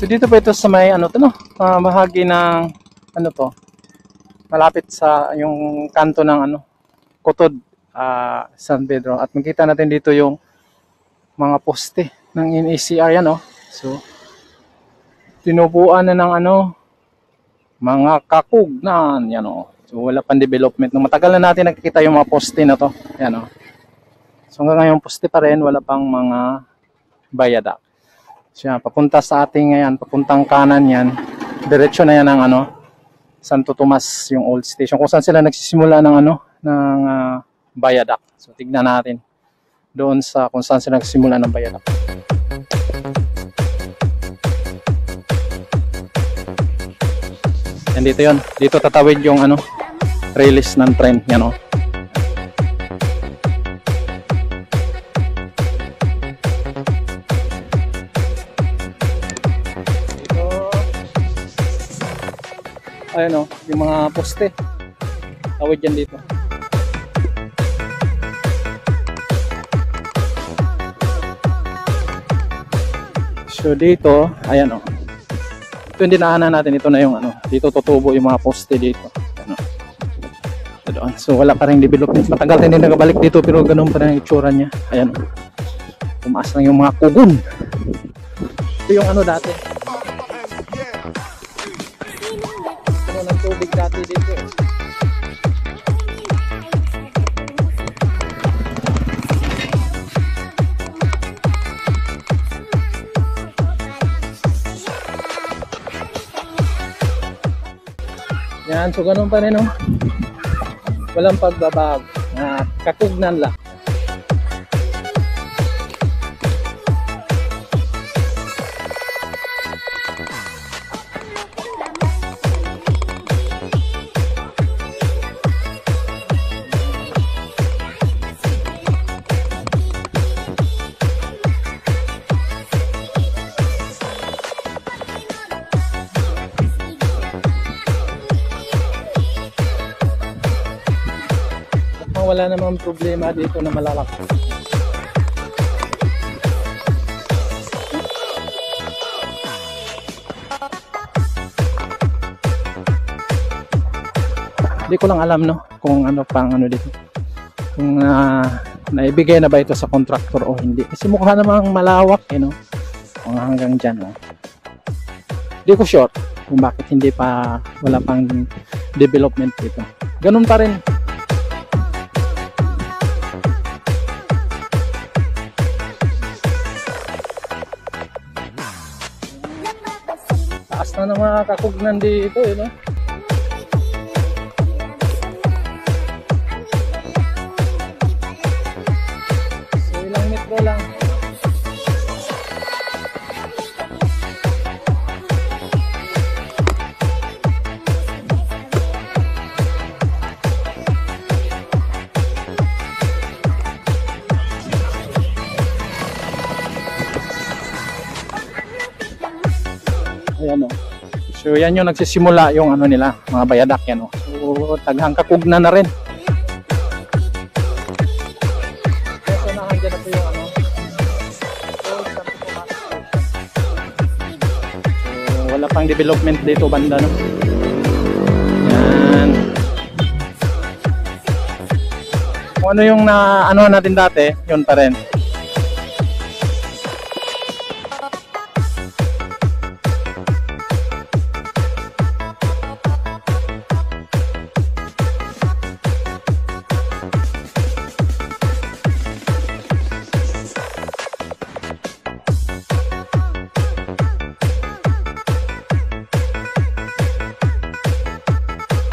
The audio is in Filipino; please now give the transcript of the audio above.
So dito pa ito sa may ano to, no? Bahagi ng ano to, malapit sa yung kanto ng ano, Kutod, San Pedro. At makita natin dito yung mga poste ng NACR yan, oh. So tinubuan na ng ano, mga kakugnan yan, oh. So wala pang development. Nung matagal na natin nakikita yung mga poste na to, yan, oh. So hanggang ngayon poste pa rin, wala pang mga viaduct. So yan, papunta sa ating ngayon, papuntang kanan yan, diretso na yan ng ano, Santo Tomas, yung old station, kung saan sila nagsisimula ng ano, ng viaduct. So tignan natin doon sa kung saan sila nagsisimula ng viaduct. Yan dito yun, dito tatawid yung ano, release ng train, yan, oh. Ayun, oh, yung mga poste. Tawid yan dito. So dito, ayan, oh. Ito yung dinaanan natin, ito na yung ano, dito tutubo yung mga poste dito. Ano. Doon. So wala pa rin development. Matagal din nakabalik dito pero ganun pa rin ang itsura niya. Ayan, oh. Tumaas lang yung mga kugon. Ito yung ano dati. Ng tubig dati dito. Yan, so ganun pa rin, oh. Walang pagbabago. Kakugnan lang. Wala namang problema dito na malalaki. Hindi ko lang alam, no, kung ano pang ano dito, kung naibigay na ba ito sa contractor o hindi, kasi mukha namang malawak, no, kung hanggang dyan, no. Hindi ko sure kung bakit hindi pa, wala pang development dito. Ganun pa rin. Taas na ng mga kakugnan dito, no? So ilang metro lang. Ayan, oh. So yan yung nagsisimula yung ano nila, mga viaduct yan, oh. So taghang kakugnan na rin. So nahandyan na po yung ano, so wala pang development dito banda, no. Yan. Kung ano yung na ano natin dati, yun pa rin.